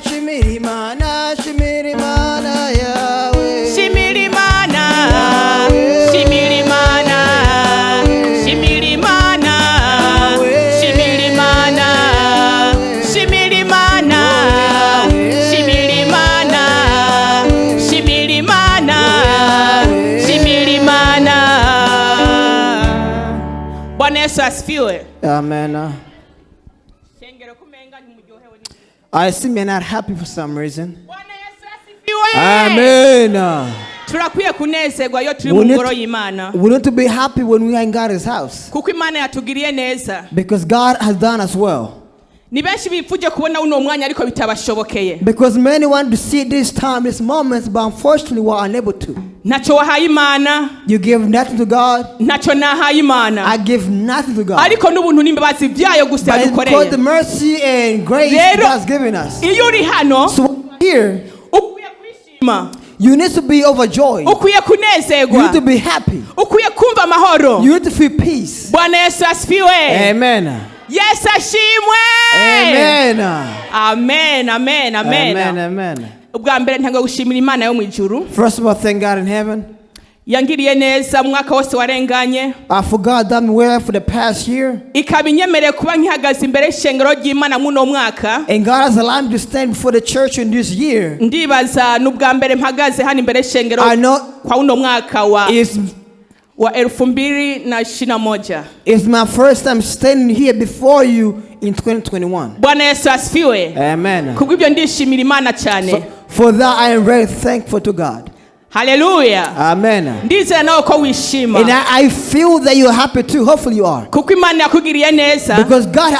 Shimirimana, Shimirimana, Yahweh. Shimirimana, Shimirimana, Shimirimana, Shimirimana, Shimirimana, Shimirimana, Shimirimana, Shimirimana. Bwana Yesu asifiwe. Amen. I see me not happy for some reason. Amen. We need to be happy when we are in God's house, because God has done us well. Because many want to see this time, this moments, but unfortunately we are unable to. You give nothing to God. I give nothing to God. But it's because the mercy and grace God has given us. So here, you need to be overjoyed. You need to be happy. You need to feel peace. Amen. Yes, ashimwe. Amen. Amen, amen, amen. Amen, amen. Ubwa mbere ntanga gushimira Imana yo mu ijuru. First of all, thank God in heaven. Yangiriye neza mwaka wose warenganye. For God done well for the past year. Ikabinyemereye kuba nkihagaze imbere y'ishengero ry'Imana muno mwaka. And God has allowed me to stand before the church in this year. Ndibaza n'ubwa mbere mpagaze hano imbere y'ishengero kwa uno mwaka wa 2021. It's my first time standing here before you in 2021. Bwana Yesu asifiwe. Amen. Kubw'ibyo ndishimira Imana cyane. So, for that I am very thankful to God. Hallelujah. Amen. Ndizera nawe ko wishima. And I feel that you are happy too. Hopefully you are. Kuko Imana yakugiriye neza. Because God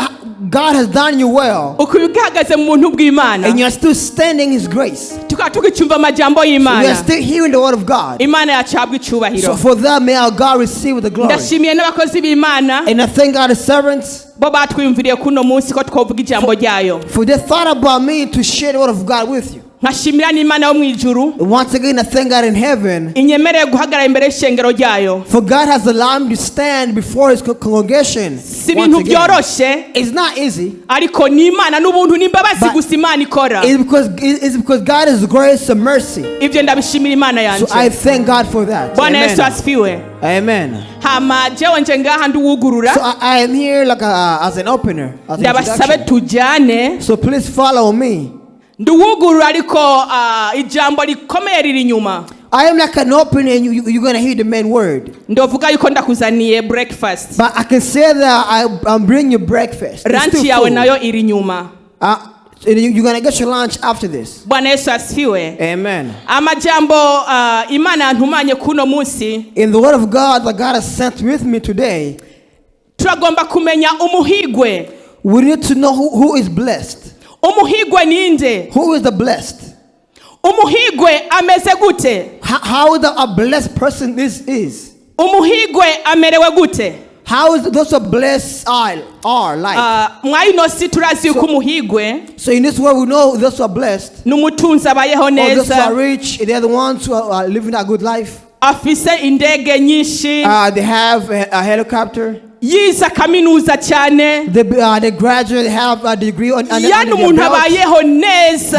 has done you well. Ukugahagaze mu buntu bw'Imana. And you are still standing His grace. Tukacyumva amajambo y'Imana. We are still hearing the word of God. Imana yacabwa icyubahiro. So for that may our God receive the glory. Ndashimiye n'abakozi b'Imana. And I thank God the servants. Bo batwiyumviriye kuno munsi ko twovuga ijambo ryayo. For they thought about me to share the word of God with you. Nkashimira n'Imana yo mu ijuru. Once again I thank God in heaven. Inyemereye guhagarara imbere y'ishengero ryayo. For God has allowed me to stand before His congregation. Si bintu byoroshe. It's not easy. Ariko ni Imana n'ubuntu n'imbabazi gusa Imana ikora. It's because God is grace and mercy. Ivyo ndabishimira Imana yanje. So I thank God for that. Bwana Yesu asifiwe. Amen. Hama jewe nje ngaha nduwugurura. So I am here like as an opener. Ndabasabe tujane. So please follow me. Nduwugurura ariko ijambo rikomeye riri inyuma. I am like an opener and you're going to hear the main word. Ndovuga yuko ndakuzaniye breakfast. But I can say that I'm bringing you breakfast. Lunch yawe nayo iri inyuma. You're going to get your lunch after this. Bwana Yesu asifiwe. Amen. Amajambo Imana yantumanye kuno munsi. In the word of God that God has sent with me today, turagomba kumenya umuhigwe. We need to know who is blessed. Umuhigwe ninde? Who is the blessed? Umuhigwe ameze gute? How a blessed person is. Umuhigwe amerewe gute? How is those who are blessed are like? Mwaino si turazi yuko umuhigwe. So in this world we know those who are blessed. Numutunzi abayeho neza. Those who are rich, they are the ones who are living a good life. Afise indege nyinshi. They have a helicopter. Yiza kaminuza cyane. They graduate, have a degree on their belt.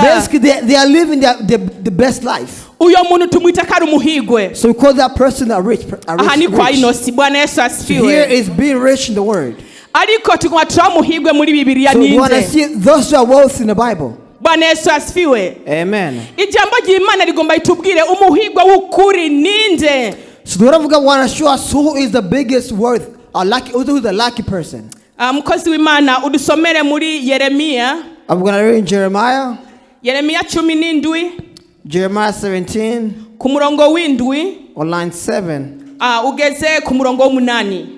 Basically they are living the best life. Uyo muntu tumwita kari umuhigwe. So we call that person a rich. Aha ni kwa inosi. Bwana Yesu asifiwe. Here is being rich in the word. Ariko tukwa tumuhigwe muri Bibiliya ninde. So we want to see those who are wealthy in the Bible. Bwana Yesu asifiwe. Amen. Ijambo ry'Imana rigomba itubwire umuhigwe w'ukuri ninde. So the word of God want to show us who is the biggest worth. Who is the lucky person? Umukozi w'Imana udusomere muri Yeremiya. I'm going to read in Jeremiah. Yeremiya 17. Jeremiah 17. Ku murongo w'indwi. On line 7. Ugeze ku murongo w'umunani.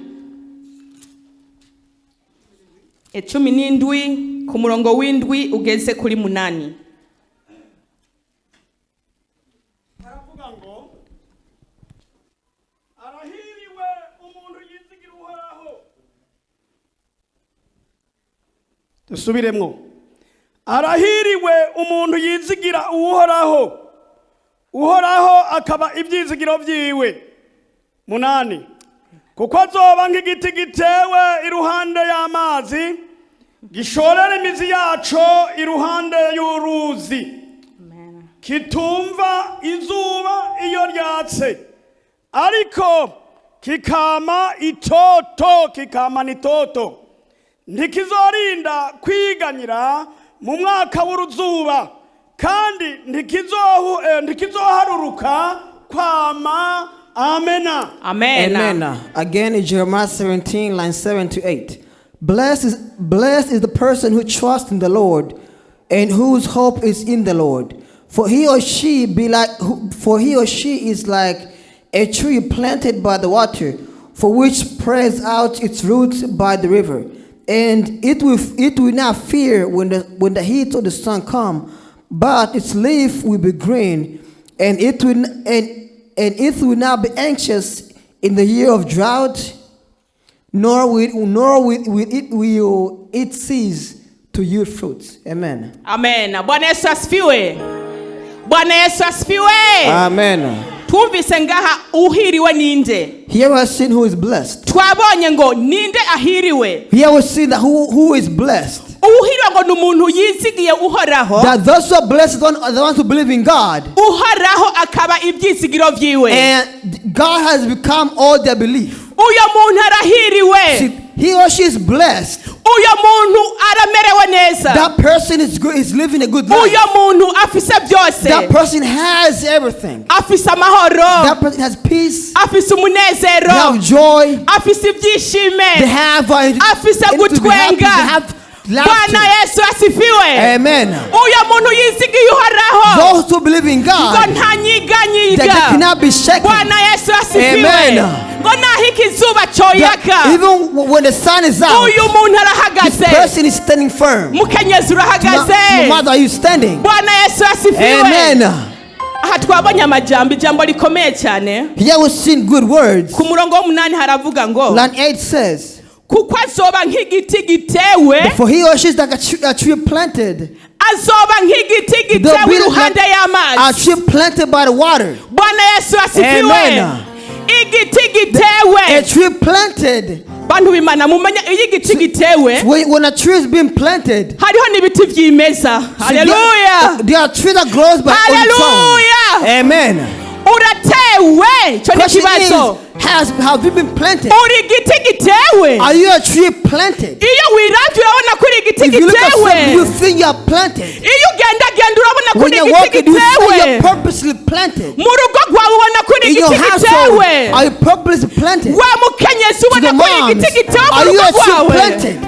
17 ku murongo w'indwi ugeze kuri munani. Dusubiremwo. Arahiriwe umuntu yizigira uhoraho. Uhoraho akaba ibyizigiro byiwe. 8. Kuko azoba nk'igiti gitewe iruhande y'amazi gishorera imizi yaco iruhande y'uruzi kitumva izuba iyo ryatse ariko kikama nitoto ntikizorinda kwiganyira mu mwaka w'uruzuba kandi ntikizoharuruka kwama. Amena. Amen. Again in Jeremiah 17, line 7 to 8. Blessed is the person who trusts in the Lord and whose hope is in the Lord. For he or she is like a tree planted by the water, for which spreads out its roots by the river, and it will not fear when the heat of the sun come, but its leaf will be green, and it will not be anxious in the year of drought, nor will it cease to yield fruits. Amen. Bwana Yesu asifiwe. Amen. Twumvise ngaha uhiriwe ninde. Here we have seen who is blessed. Twabonye ngo ninde ahiriwe. Here we see that who is blessed. Uhiriwe ngo numuntu yizigiye uhoraho. That those who are blessed are the ones who believe in God. Uhoraho akaba ibyizigiro vyiwe. And God has become all their belief. Uyo muntu arahiriwe. See, he or she is blessed. Uyo muntu aramerewe neza. That person is living a good life. Uyo muntu afise byose. That person has everything. Afise amahoro. That person has peace. Afise umunezero. They have joy. Afise ibyishime. They have afise gutwenga. Bwana Yesu asifiwe. Amen. Uyo muntu yizigiye uhoraho. Those who believe in God, ngo ntanyiganyiga. they cannot be shaken. Bwana Yesu asifiwe. Amen. Ngo nahiki izuba coyaka. Even when the sun is out, uyu muntu arahagaze. This person is standing firm. Mukenyezi urahagaze. No matter are you standing. Bwana Yesu asifiwe. Amen. Aha twabonye ijambo rikomeye cyane. Here we sing good words. Ku murongo w'8 haravuga ngo. Line 8 says, kuko azoba nk'igiti gitewe. For he or she is like a tree planted. Azoba nk'igiti gitewe iruhande y'amazi. A tree planted by the water. Bwana Yesu asifiwe. Amen. Igiti gitewe. A tree planted. Bantu b'Imana mumenya igiti gitewe. When a tree is being planted, hariho n'ibiti vyimeza. Hallelujah. There are trees that grows by its own. Amen. Uratewe. Cyo nikibazo. Have you been planted? Uri igiti gitewe. Are you a tree planted? Iyo wiravye urabona ko uri igiti gitewe. If you look at something, you think you are planted. Iyo ugenda urabona ko uri igiti gitewe. You think you are purposely planted. Mu rugo rwawe ubona ko uri igiti gitewe. Are you purposely planted? Wa mukenyezi ubona ko uri igiti gitewe mu rugo rwawe. Are you a tree planted?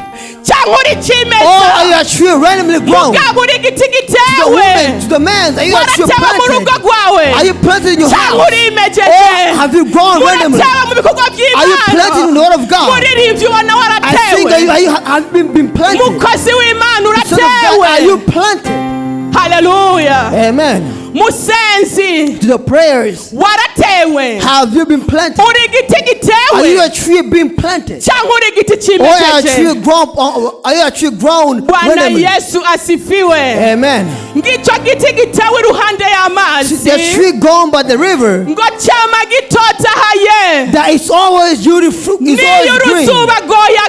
Cyangwa uri kimeza. Or are you a tree randomly grown? Mugabo uri igiti gitewe. To the man, are you a tree planted? Mu rugo rwawe. Are you planted in your house? Cyangwa uri imejeje. Or have you grown randomly? Mu bikorwa by'Imana. Are you planted in the word of God? Muririmbyi ubona waratewe. I think have been planted. Mukozi w'Imana uratewe. Are you planted? Hallelujah. Amen. Musenzi. To the prayers. Waratewe. Have you been planted? Uri igiti gitewe. Are you a tree being planted? Cyangwa uri igiti cimejeje. Or are you a tree grown? Bwana Yesu asifiwe. Amen. Ngico giti gitewe iruhande y'amazi. The tree grown by the river. Ngo cyama gitotahaye. That is always beautiful. It's always green.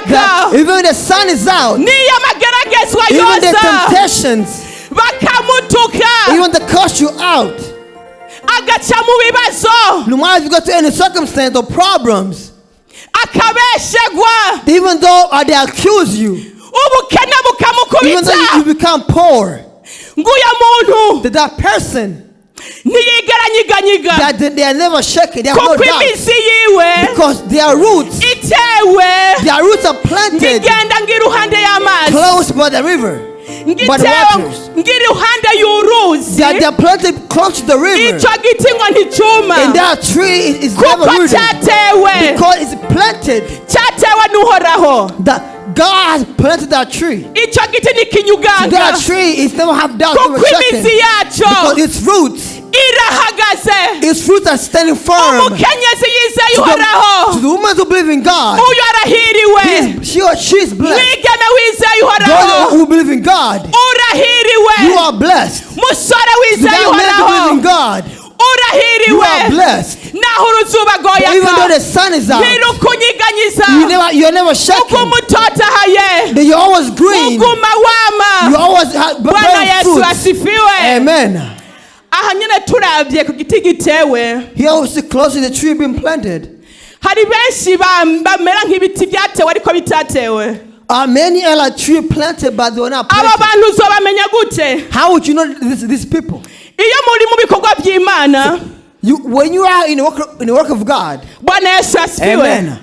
That even when the sun is out. Niyo amageragezwa yose. Even the temptations. Bakamutuka. Even to curse you out. Agaca mu bibazo. No matter if you go to any circumstance or problems. Akabeshegwa. Even though they accuse you. Ubukene bukamukubita. Even though you become poor. Nguya muntu. That person. Niyigaranyiganyiga. That they are never shaken. They have no doubt. Because their roots. Itewe. Their roots are planted. Ngigenda ngiruhande y'amazi. Close by the river. By the waters. Ngiruhande y'uruzi. They are planted close to the river. Ico giti ngo nticuma. And that tree is never rooted. Because it's planted. Cyatewe n'Uhoraho. That God planted that tree. Ico giti ni kinyuganga. That tree is never have doubt never shaken. Because its roots. Irahagaze. Its roots are standing firm. Umukenyezi yizeye Uhoraho. To the woman who believe in God. Uyu arahiriwe. She is blessed. Mwigeme wizeye Uhoraho. Those who believe in God. Urahiriwe. You are blessed. Musore wizeye Uhoraho. To the man who believe in God. You are blessed. Even though the sun is out, you're never shaken. You're always green. You always have fruit. Amen. Here we see close to the tree being planted. Many are like tree planted, but they were not planted. How would you know these people? When you are in the work of God, amen.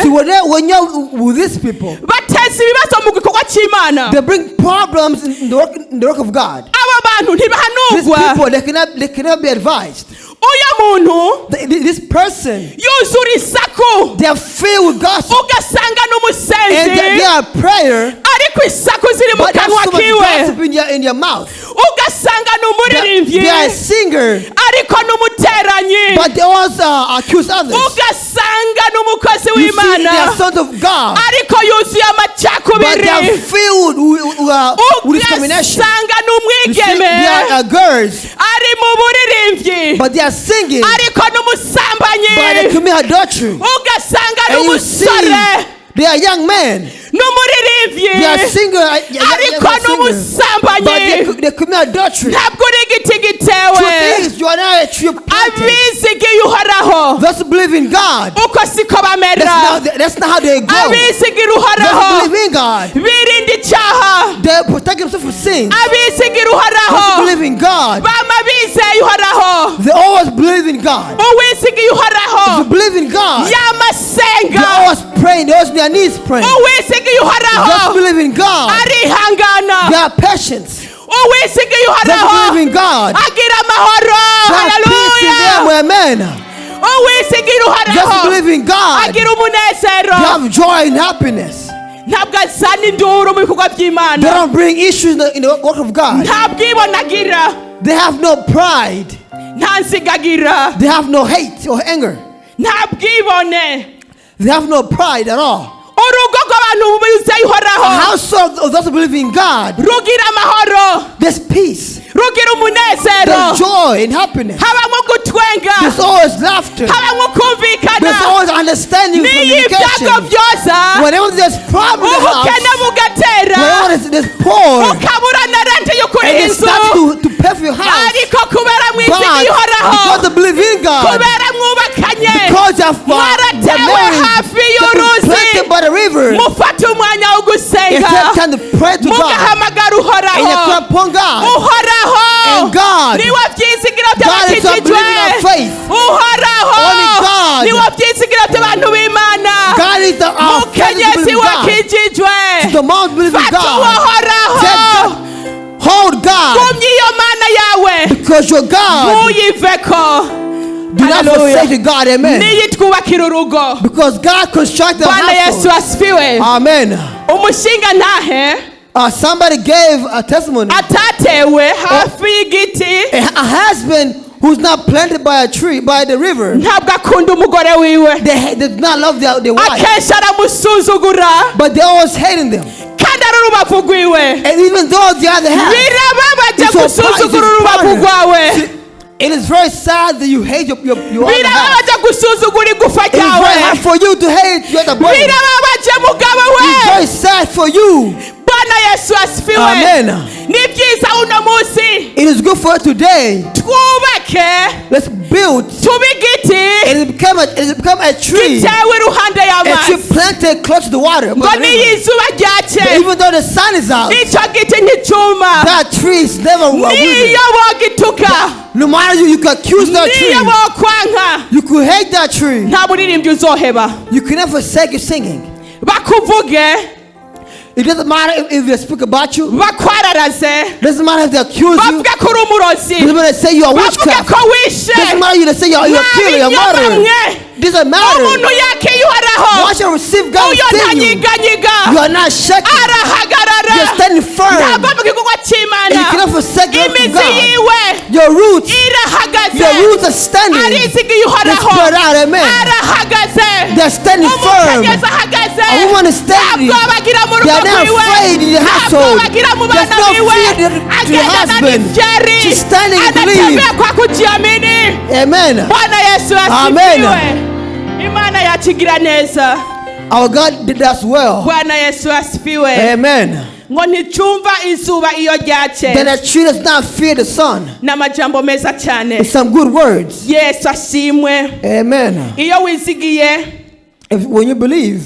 See, when you're with these people, they bring problems in the work of God. These people, they cannot be advised. This person, they are filled with gospel, and they are prayer, but there's so much gossip in your mouth. They are a singer, but they also accuse others. You see, they are sons of God, but they are filled with discrimination. You see, they are girls, but they are singing, but they commit adultery. And you see, they are young men. They are singers, but they commit adultery. Truth is, you are not a true planted. Those who believe in God, that's not how they go. Those who believe in God, they protect themselves from sin. Those who believe in God, they always believe in God. If you believe in God, they always praying, they always on their knees praying. Just believe in God. They are patient. Just believe in God. They have peace in them. Amen. Just believe in God. They have joy and happiness. They don't bring issues in the work of God. They have no pride. They have no hate or anger. They have no pride at all. A household of those who believe in God, there's peace, there's joy and happiness, there's always laughter, there's always understanding and communication. Whenever there's problems in the house, whenever there's poor, and it starts to pay for your house, but because they believe in God, because of they're married, planted by the river, it's time to pray to God, and you call upon God, and God is our believing of faith. Only God is our faith believing God. So the most believing God, hold God, because you're God. Do not forsake God, amen. Because God constructed a household. Amen. Somebody gave a testimony. A husband who's not planted by a tree, by the river. They do not love their wife, but they always hating them. And even though the other half, it is very sad that you hate your other half. It is very hard for you to hate your other brother. It is very sad for you. Amen. It is good for today. Let's build. It has become a tree. A tree planted close to the water. But even though the sun is out, that tree is never withered. No matter you can accuse that tree. You could hate that tree. You can never forsake your singing. It doesn't matter if they speak about you. It doesn't matter if they accuse you. It doesn't matter if they say you are witchcraft. It doesn't matter if they say you are a killer, you are murderer. doesn't matter. Once you receive God within you, you are not shaking. You're standing firm. And you cannot forsake God. Your roots are standing. They're spread out, amen. They're standing firm. A woman is standing. They are not afraid in the household. There's no fear to the husband. She's standing and believe. Amen. Amen. Our God did us well. Amen. Then a tree does not fear the sun. It's some good words. Amen. When you believe,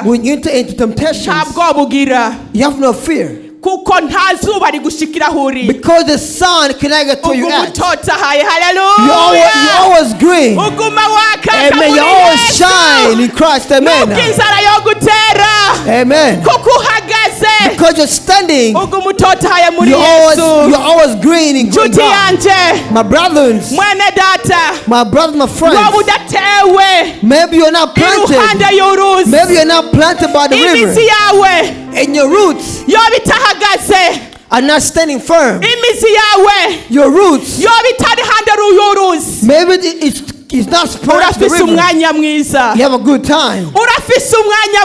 when you enter into temptations, you have no fear. Because the sun cannot get to you at. You're always green. Amen. You always shine in Christ. Amen. Amen. Because you're standing, you're always green in God. My brothers, my friends, maybe you're not planted. Maybe you're not planted by the river. And your roots are not standing firm. Your roots, maybe it's not spread the river. You have a good time.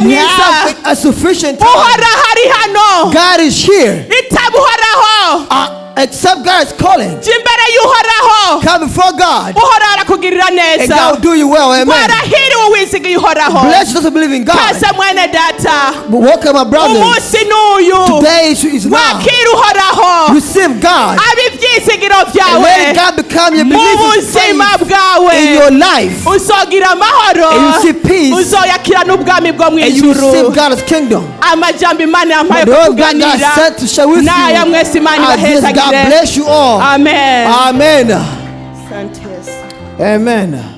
You have a sufficient time. God is here. Except God is calling. Come before God. And God will do you well. Amen. Bless those who believe in God. But welcome my brothers. Today is now. Receive God. And let God become your belief in your life. And you see peace. And you receive God's kingdom. The word of God sent to share with you. God bless you all. Amen. Amen. Amen.